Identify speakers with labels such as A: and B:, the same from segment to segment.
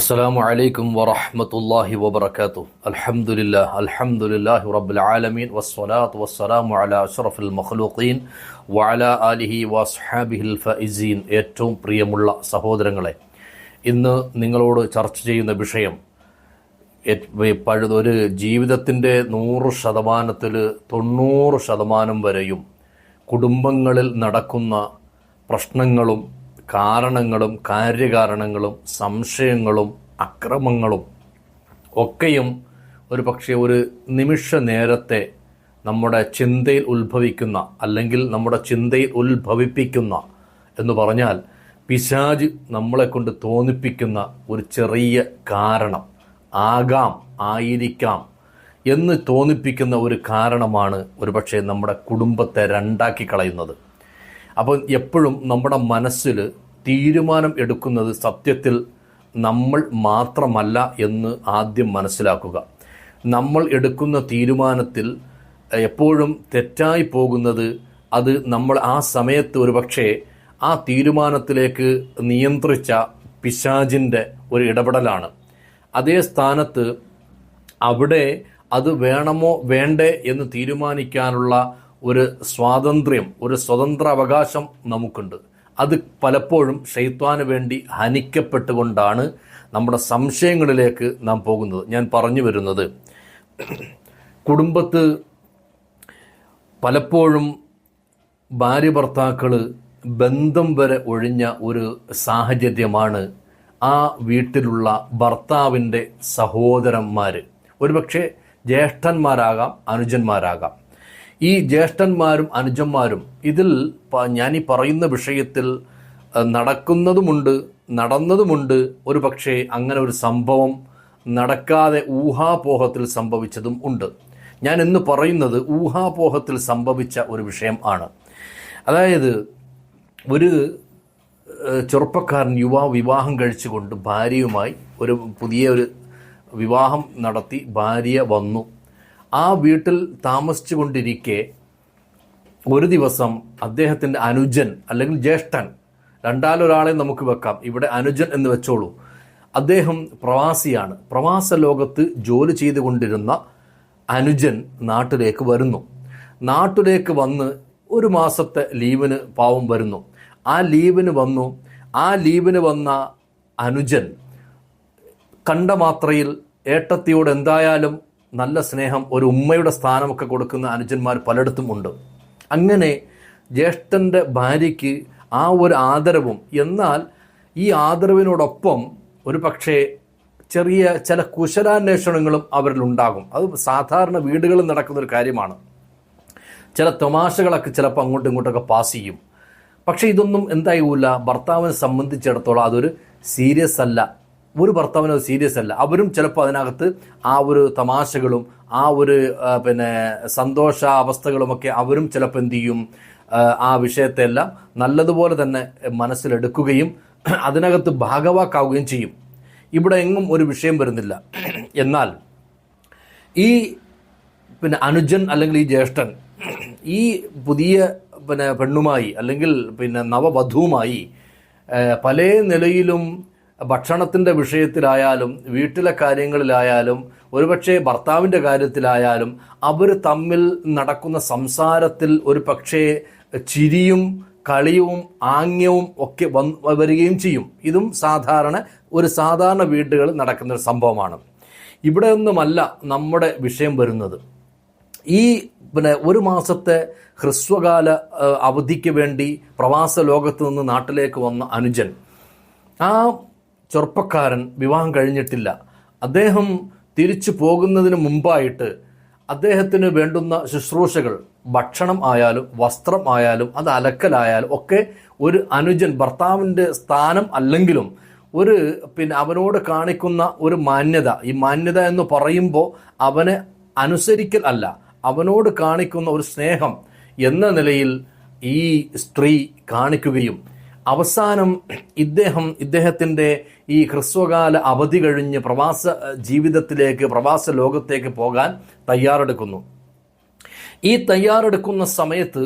A: السلام عليكم ورحمة الله وبركاته الحمد لله رب العالمين والصلاة والسلام على أشرف المخلوقين وعلى آله وأصحابه الفائزين ഏറ്റവും പ്രിയമുള്ള സഹോദരങ്ങളെ, ഇന്ന് നിങ്ങളോട് ചർച്ച ചെയ്യുന്ന വിഷയം ഒരു ജീവിതത്തിൻ്റെ 100%-ൽ 90% വരെയും കുടുംബങ്ങളിൽ നടക്കുന്ന പ്രശ്നങ്ങളും കാരണങ്ങളും കാര്യകാരണങ്ങളും സംശയങ്ങളും അക്രമങ്ങളും ഒക്കെയും ഒരു നിമിഷ നേരത്തെ നമ്മുടെ ചിന്തയിൽ ഉത്ഭവിക്കുന്ന അല്ലെങ്കിൽ നമ്മുടെ ചിന്തയിൽ ഉത്ഭവിപ്പിക്കുന്ന എന്ന് പറഞ്ഞാൽ പിശാച് നമ്മളെ കൊണ്ട് തോന്നിപ്പിക്കുന്ന ഒരു ചെറിയ കാരണം ആയിരിക്കാം എന്ന് തോന്നിപ്പിക്കുന്ന ഒരു കാരണമാണ് ഒരുപക്ഷെ നമ്മുടെ കുടുംബത്തെ രണ്ടാക്കി കളയുന്നത്. അപ്പോൾ എപ്പോഴും നമ്മുടെ മനസ്സിൽ തീരുമാനം എടുക്കുന്നത് സത്യത്തിൽ നമ്മൾ മാത്രമല്ല എന്ന് ആദ്യം മനസ്സിലാക്കുക. നമ്മൾ എടുക്കുന്ന തീരുമാനത്തിൽ എപ്പോഴും തെറ്റായി പോകുന്നത് അത് നമ്മൾ ആ സമയത്ത് ഒരുപക്ഷെ ആ തീരുമാനത്തിലേക്ക് നിയന്ത്രിച്ച പിശാചിൻ്റെ ഒരു ഇടപെടലാണ്. അതേ സ്ഥാനത്ത് അവിടെ അത് വേണമോ വേണ്ടേ എന്ന് തീരുമാനിക്കാനുള്ള ഒരു സ്വാതന്ത്ര്യം, ഒരു സ്വതന്ത്ര അവകാശം നമുക്കുണ്ട്. അത് പലപ്പോഴും ശൈത്വാന് വേണ്ടി ഹനിക്കപ്പെട്ടുകൊണ്ടാണ് നമ്മുടെ സംശയങ്ങളിലേക്ക് നാം പോകുന്നത്. ഞാൻ പറഞ്ഞു വരുന്നത്, കുടുംബത്ത് പലപ്പോഴും ഭാര്യ ഭർത്താക്കൾ ബന്ധം വരെ ഒഴിഞ്ഞ ഒരു സാഹചര്യമാണ് ആ വീട്ടിലുള്ള ഭർത്താവിൻ്റെ സഹോദരന്മാർ. ഒരുപക്ഷെ ജ്യേഷ്ഠന്മാരാകാം, അനുജന്മാരാകാം. ഈ ജ്യേഷ്ഠന്മാരും അനുജന്മാരും ഇതിൽ ഞാനീ പറയുന്ന വിഷയത്തിൽ നടന്നതുമുണ്ട്. ഒരു പക്ഷേ അങ്ങനെ ഒരു സംഭവം നടക്കാതെ ഊഹാപോഹത്തിൽ സംഭവിച്ചതും ഉണ്ട്. ഞാൻ ഇന്ന് പറയുന്നത് ഊഹാപോഹത്തിൽ സംഭവിച്ച ഒരു വിഷയം ആണ്. അതായത് ഒരു ചെറുപ്പക്കാരൻ വിവാഹം കഴിച്ചുകൊണ്ട് ഭാര്യയുമായി പുതിയ വിവാഹം നടത്തി ഭാര്യ വന്നു. ആ വീട്ടിൽ താമസിച്ചു കൊണ്ടിരിക്കെ ഒരു ദിവസം അദ്ദേഹത്തിൻ്റെ അനുജൻ അല്ലെങ്കിൽ ജ്യേഷ്ഠൻ, രണ്ടാലൊരാളെ നമുക്ക് വെക്കാം, ഇവിടെ അനുജൻ എന്ന് വെച്ചോളൂ, അദ്ദേഹം പ്രവാസിയാണ്. പ്രവാസ ലോകത്ത് ജോലി ചെയ്തുകൊണ്ടിരുന്ന അനുജൻ നാട്ടിലേക്ക് വരുന്നു. നാട്ടിലേക്ക് വന്ന് ഒരു മാസത്തെ ലീവിന് പാവം വരുന്നു. ആ ലീവിന് വന്ന അനുജൻ കണ്ട മാത്രയിൽ ഏട്ടത്തിയോട് എന്തായാലും നല്ല സ്നേഹം, ഒരു ഉമ്മയുടെ സ്ഥാനമൊക്കെ കൊടുക്കുന്ന അനുജന്മാർ പലയിടത്തും ഉണ്ട്. അങ്ങനെ ജ്യേഷ്ഠൻ്റെ ഭാര്യയ്ക്ക് ആ ഒരു ആദരവും, എന്നാൽ ഈ ആദരവിനോടൊപ്പം ഒരു പക്ഷേ ചെറിയ ചില കുശലാന്വേഷണങ്ങളും അവരിലുണ്ടാകും. അത് സാധാരണ വീടുകളിൽ നടക്കുന്നൊരു കാര്യമാണ്. ചില തമാശകളൊക്കെ ചിലപ്പോൾ അങ്ങോട്ടും ഇങ്ങോട്ടൊക്കെ പാസ് ചെയ്യും. പക്ഷേ ഇതൊന്നും എന്തായില്ല, ഭർത്താവിനെ സംബന്ധിച്ചിടത്തോളം അതൊരു സീരിയസ് അല്ല. ഒരു ഭർത്താവിന് അത് സീരിയസ് അല്ല. അവരും ചിലപ്പോൾ അതിനകത്ത് ആ ഒരു തമാശകളും ആ ഒരു സന്തോഷാവസ്ഥകളുമൊക്കെ അവരും ചിലപ്പോൾ എന്ത് ചെയ്യും, ആ വിഷയത്തെല്ലാം നല്ലതുപോലെ തന്നെ മനസ്സിലെടുക്കുകയും അതിനകത്ത് ഭാഗവാക്കാവുകയും ചെയ്യും. ഇവിടെ എങ്ങും ഒരു വിഷയം വരുന്നില്ല. എന്നാൽ ഈ അനുജൻ അല്ലെങ്കിൽ ഈ ജ്യേഷ്ഠൻ ഈ പുതിയ പെണ്ണുമായി അല്ലെങ്കിൽ നവവധുവുമായി പല നിലയിലും ഭക്ഷണത്തിൻ്റെ വിഷയത്തിലായാലും വീട്ടിലെ കാര്യങ്ങളിലായാലും ഒരുപക്ഷെ ഭർത്താവിൻ്റെ കാര്യത്തിലായാലും അവർ തമ്മിൽ നടക്കുന്ന സംസാരത്തിൽ ഒരു പക്ഷേ ചിരിയും കളിയും ആംഗ്യവും ഒക്കെ വരികയും ചെയ്യും. ഇതും സാധാരണ വീടുകളിൽ നടക്കുന്ന ഒരു സംഭവമാണ്. ഇവിടെ ഒന്നുമല്ല നമ്മുടെ വിഷയം വരുന്നത്. ഈ ഒരു മാസത്തെ ഹ്രസ്വകാല അവധിക്ക് വേണ്ടി പ്രവാസ ലോകത്ത് നിന്ന് നാട്ടിലേക്ക് വന്ന അനുജൻ, ആ ചെറുപ്പക്കാരൻ വിവാഹം കഴിഞ്ഞിട്ടില്ല. അദ്ദേഹം തിരിച്ചു പോകുന്നതിന് മുമ്പായിട്ട് അദ്ദേഹത്തിന് വേണ്ടുന്ന ശുശ്രൂഷകൾ, ഭക്ഷണം ആയാലും വസ്ത്രം ആയാലും അത് അലക്കലായാലും ഒക്കെ ഒരു അനുജൻ, ഭർത്താവിൻ്റെ സ്ഥാനം അല്ലെങ്കിലും അവനോട് കാണിക്കുന്ന ഒരു മാന്യത, ഈ മാന്യത എന്ന് പറയുമ്പോൾ അവനെ അനുസരിക്കൽ അല്ല, അവനോട് കാണിക്കുന്ന ഒരു സ്നേഹം എന്ന നിലയിൽ ഈ സ്ത്രീ കാണിക്കുകയും അവസാനം ഇദ്ദേഹത്തിൻ്റെ ഈ ഹ്രസ്വകാല അവധി കഴിഞ്ഞ് പ്രവാസ ലോകത്തേക്ക് പോകാൻ തയ്യാറെടുക്കുന്നു. ഈ തയ്യാറെടുക്കുന്ന സമയത്ത്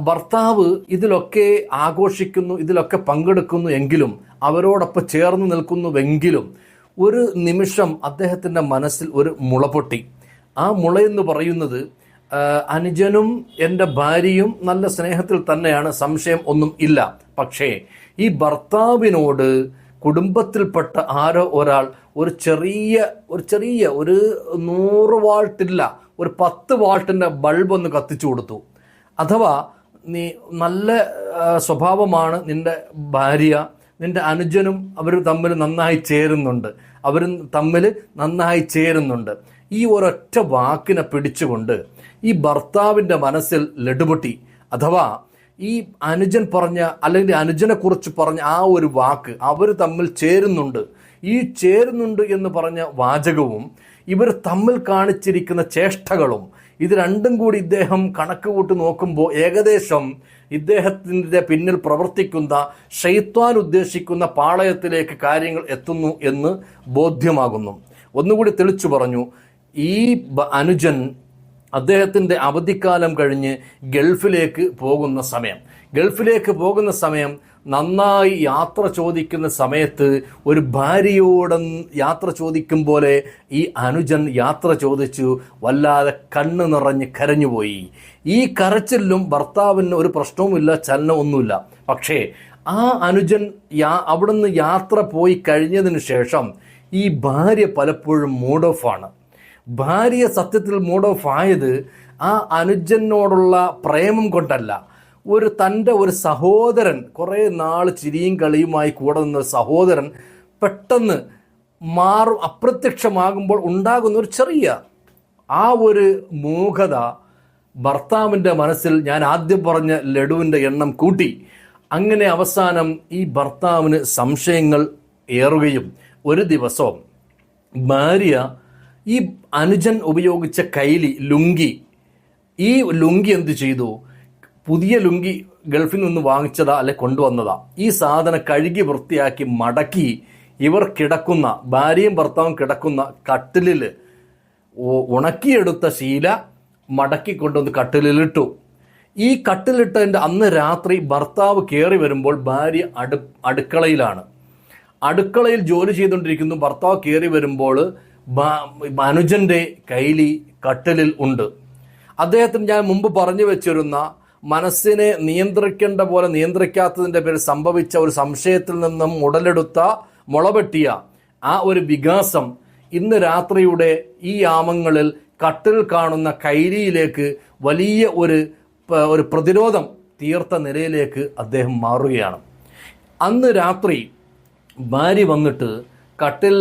A: ഭർത്താവ് ഇതിലൊക്കെ ആഘോഷിക്കുന്നു, ഇതിലൊക്കെ പങ്കെടുക്കുന്നു എങ്കിലും അവരോടൊപ്പം ചേർന്ന് നിൽക്കുന്നുവെങ്കിലും ഒരു നിമിഷം അദ്ദേഹത്തിൻ്റെ മനസ്സിൽ ഒരു മുള പൊട്ടി. ആ മുളയെന്ന് പറയുന്നത് അനുജനും എൻ്റെ ഭാര്യയും നല്ല സ്നേഹത്തിൽ തന്നെയാണ്, സംശയം ഒന്നും ഇല്ല. പക്ഷേ ഈ ഭർത്താവിനോട് കുടുംബത്തിൽപ്പെട്ട ആരോ ഒരാൾ ഒരു ചെറിയ 100 വാൾട്ടില്ല, ഒരു 10 വാൾട്ടിൻ്റെ ബൾബ് ഒന്ന് കത്തിച്ചു കൊടുത്തു. അഥവാ നീ നല്ല സ്വഭാവമാണ് നിൻ്റെ ഭാര്യ, നിൻ്റെ അനുജനും അവർ തമ്മിൽ നന്നായി ചേരുന്നുണ്ട്. ഈ ഒരൊറ്റ വാക്കിനെ പിടിച്ചുകൊണ്ട് ഈ ഭർത്താവിൻ്റെ മനസ്സിൽ ലഡുപൊട്ടി. അഥവാ ഈ അനുജൻ പറഞ്ഞ അല്ലെങ്കിൽ അനുജനെ കുറിച്ച് പറഞ്ഞ ആ ഒരു വാക്ക്, അവർ തമ്മിൽ ചേരുന്നുണ്ട്, ഈ ചേരുന്നുണ്ട് എന്ന് പറഞ്ഞ വാചകവും ഇവർ തമ്മിൽ കാണിച്ചിരിക്കുന്ന ചേഷ്ടകളും, ഇത് രണ്ടും കൂടി ഇദ്ദേഹം കണക്ക് കൂട്ടി നോക്കുമ്പോൾ ഏകദേശം ഇദ്ദേഹത്തിൻ്റെ പിന്നിൽ പ്രവർത്തിക്കുന്ന ശൈത്വാൻ ഉദ്ദേശിക്കുന്ന പാളയത്തിലേക്ക് കാര്യങ്ങൾ എത്തുന്നു എന്ന് ബോധ്യമാകുന്നു. ഒന്നുകൂടി തെളിച്ചു പറഞ്ഞു, ഈ അനുജൻ അദ്ദേഹത്തിൻ്റെ അവധിക്കാലം കഴിഞ്ഞ് ഗൾഫിലേക്ക് പോകുന്ന സമയം നന്നായി യാത്ര ചോദിക്കുന്ന സമയത്ത് ഒരു ഭാര്യയോട് യാത്ര ചോദിക്കും പോലെ ഈ അനുജൻ യാത്ര ചോദിച്ചു വല്ലാതെ കണ്ണ് നിറഞ്ഞ് കരഞ്ഞുപോയി. ഈ കരച്ചിലും ഭർത്താവിന് ഒരു പ്രശ്നവുമില്ല, ചലനമൊന്നുമില്ല. പക്ഷേ ആ അനുജൻ അവിടുന്ന് യാത്ര പോയി കഴിഞ്ഞതിന് ശേഷം ഈ ഭാര്യ പലപ്പോഴും മൂഡ് ഓഫ് ആണ്. ഭാര്യ സത്യത്തിൽ മൂഡ് ഓഫ് ആയത് ആ അനുജനോടുള്ള പ്രേമം കൊണ്ടല്ല. തൻ്റെ ഒരു സഹോദരൻ, കുറേ നാൾ ചിരിയും കളിയുമായി കൂടെ നിന്ന സഹോദരൻ പെട്ടെന്ന് അപ്രത്യക്ഷമാകുമ്പോൾ ഉണ്ടാകുന്ന ഒരു ചെറിയ ആ ഒരു മൂകത ഭർത്താവിൻ്റെ മനസ്സിൽ ഞാൻ ആദ്യം പറഞ്ഞ ലഡുവിൻ്റെ എണ്ണം കൂട്ടി. അങ്ങനെ അവസാനം ഈ ഭർത്താവിന് സംശയങ്ങൾ ഏറുകയും ഒരു ദിവസം ഭാര്യ ഈ അനുജൻ ഉപയോഗിച്ച ഈ ലുങ്കി എന്ത് ചെയ്തു? പുതിയ ലുങ്കി ഗൾഫിൽ നിന്ന് വാങ്ങിച്ചതാ അല്ലെ കൊണ്ടുവന്നതാ. ഈ സാധനം കഴുകി വൃത്തിയാക്കി മടക്കി ഇവർ കിടക്കുന്ന, ഭാര്യയും ഭർത്താവും കിടക്കുന്ന കട്ടിലിൽ ഉണക്കിയെടുത്ത ശീല മടക്കി കൊണ്ടുവന്ന് കട്ടിലിലിട്ടു. ഈ കട്ടിലിട്ടതിൻ്റെ അന്ന് രാത്രി ഭർത്താവ് കയറി വരുമ്പോൾ ഭാര്യ അടുക്കളയിലാണ്. അടുക്കളയിൽ ജോലി ചെയ്തുകൊണ്ടിരിക്കുന്നു. ഭർത്താവ് കയറി വരുമ്പോൾ അനുജൻ്റെ കൈലി കട്ടിലിൽ ഉണ്ട്. അദ്ദേഹത്തിന് ഞാൻ മുമ്പ് പറഞ്ഞു വെച്ചിരുന്ന മനസ്സിനെ നിയന്ത്രിക്കേണ്ട പോലെ നിയന്ത്രിക്കാത്തതിൻ്റെ പേരിൽ സംഭവിച്ച ഒരു സംശയത്തിൽ നിന്നും മുളപെട്ടിയ ആ ഒരു വികാസം ഇന്ന് രാത്രിയുടെ ഈ യാമങ്ങളിൽ കട്ടിൽ കാണുന്ന കൈലിയിലേക്ക് വലിയ ഒരു പ്രതിരോധം തീർത്ത നിലയിലേക്ക് അദ്ദേഹം മാറുകയാണ്. അന്ന് രാത്രി ഭാര്യ വന്നിട്ട് കട്ടിൽ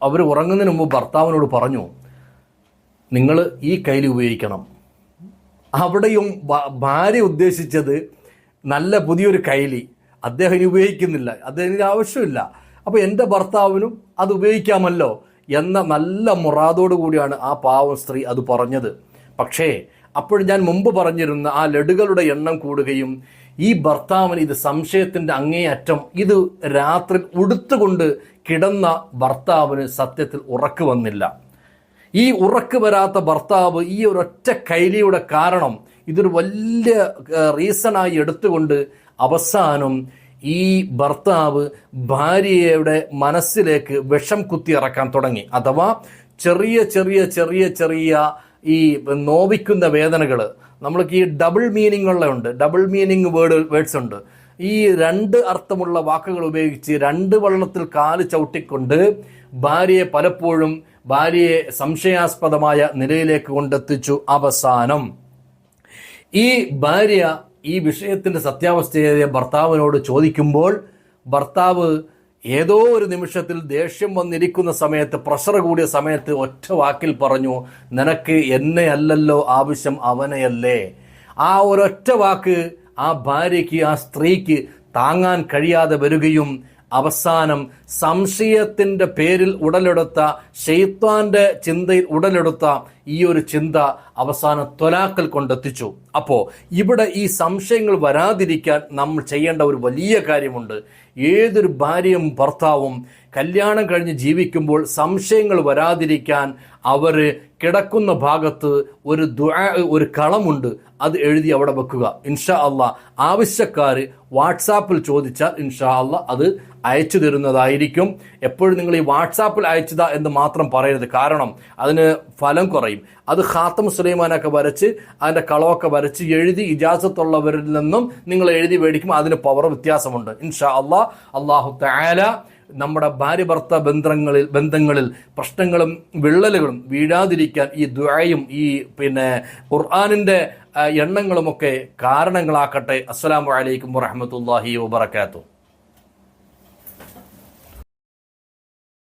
A: അവർ ഉറങ്ങുന്നതിന് മുമ്പ് ഭർത്താവിനോട് പറഞ്ഞു, നിങ്ങൾ ഈ കൈലി ഉപയോഗിക്കണം. അവിടെയും ഭാര്യ ഉദ്ദേശിച്ചത് നല്ല പുതിയൊരു കൈലി. അദ്ദേഹം ഇനി ഉപയോഗിക്കുന്നില്ല, അദ്ദേഹത്തിന് ആവശ്യമില്ല. അപ്പോൾ എൻ്റെ ഭർത്താവിനും അത് ഉപയോഗിക്കാമല്ലോ എന്ന നല്ല മുറാദോടു കൂടിയാണ് ആ പാവം സ്ത്രീ അത് പറഞ്ഞത്. പക്ഷേ അപ്പോൾ ഞാൻ മുമ്പ് പറഞ്ഞിരുന്ന ആ ലഡുകളുടെ എണ്ണം കൂടുകയും ഈ ഭർത്താവിന് ഇത് സംശയത്തിൻ്റെ അങ്ങേയറ്റം, ഇത് രാത്രി ഉടുത്തുകൊണ്ട് കിടന്ന ഭർത്താവിന് സത്യത്തിൽ ഉറക്ക് വന്നില്ല. ഈ ഉറക്ക് വരാത്ത ഭർത്താവ് ഈ ഒരൊറ്റ കൈലിയുടെ കാരണം ഇതൊരു വലിയ റീസണായി എടുത്തുകൊണ്ട് അവസാനം ഈ ഭർത്താവ് ഭാര്യയുടെ മനസ്സിലേക്ക് വിഷം കുത്തിയിറക്കാൻ തുടങ്ങി. അഥവാ ചെറിയ ചെറിയ ചെറിയ ചെറിയ ഈ നോവിക്കുന്ന വേദനകൾ, നമ്മൾക്ക് ഈ ഡബിൾ മീനിങ് വേർഡ്സ് ഉണ്ട്. ഈ രണ്ട് അർത്ഥമുള്ള വാക്കുകൾ ഉപയോഗിച്ച് രണ്ട് വള്ളത്തിൽ കാല് ചവിട്ടിക്കൊണ്ട് ഭാര്യയെ സംശയാസ്പദമായ നിലയിലേക്ക് കൊണ്ടെത്തിച്ചു. അവസാനം ഈ ഭാര്യ ഈ വിഷയത്തിന്റെ സത്യാവസ്ഥയെ ഭർത്താവിനോട് ചോദിക്കുമ്പോൾ ഭർത്താവ് ഏതോ ഒരു നിമിഷത്തിൽ ദേഷ്യം വന്നിരിക്കുന്ന സമയത്ത്, പ്രഷർ കൂടിയ സമയത്ത് ഒറ്റ വാക്കിൽ പറഞ്ഞു, നിനക്ക് എന്നെ അല്ലല്ലോ ആവശ്യം, അവനെയല്ലേ. ആ ഒരൊറ്റ വാക്ക് ആ ഭാര്യയ്ക്ക്, ആ സ്ത്രീക്ക് താങ്ങാൻ കഴിയാതെ വരികയും അവസാനം സംശയത്തിന്റെ പേരിൽ ഉടലെടുത്ത, ശൈത്താന്റെ ചിന്തയിൽ ഉടലെടുത്ത ഈ ഒരു ചിന്ത അവസാനം ത്വലാക്കൽ കൊണ്ടെത്തിച്ചു. അപ്പോൾ ഇവിടെ ഈ സംശയങ്ങൾ വരാതിരിക്കാൻ നമ്മൾ ചെയ്യേണ്ട ഒരു വലിയ കാര്യമുണ്ട്. ഏതൊരു ഭാര്യയും ഭർത്താവും കല്യാണം കഴിഞ്ഞ് ജീവിക്കുമ്പോൾ സംശയങ്ങൾ വരാതിരിക്കാൻ അവർ കിടക്കുന്ന ഭാഗത്ത് ഒരു കളമുണ്ട്, അത് എഴുതി അവിടെ വെക്കുക. ഇൻഷാ അള്ളാഹ് ആവശ്യക്കാർ വാട്സാപ്പിൽ ചോദിച്ചാൽ ഇൻഷാ അള്ളാഹ് അത് അയച്ചു തരുന്നതായിരിക്കും. എപ്പോഴും നിങ്ങൾ ഈ വാട്സാപ്പിൽ അയച്ചതാ എന്ന് മാത്രം പറയരുത്, കാരണം അതിന് ഫലം കുറയും. അത് ഖാത്തം സുലൈമാനൊക്കെ വരച്ച് അതിൻ്റെ കളവൊക്കെ വരച്ച് എഴുതി ഇജാസത്തുള്ളവരിൽ നിന്നും നിങ്ങൾ എഴുതി മേടിക്കുമ്പോൾ അതിന് പവർ വ്യത്യാസമുണ്ട്. ഇൻഷാ അള്ളാഹ് അല്ലാഹു തആല നമ്മുടെ ഭാര്യ ഭർത്ത ബന്ധങ്ങളിൽ പ്രശ്നങ്ങളും വിള്ളലുകളും വീഴാതിരിക്കാൻ ഈ ദുആയും ഈ ഖുർആനിൻ്റെ എണ്ണങ്ങളുമൊക്കെ കാരണങ്ങളാക്കട്ടെ. അസ്സലാമു അലൈക്കും വറഹ്മത്തുള്ളാഹി വബറകാതുഹു.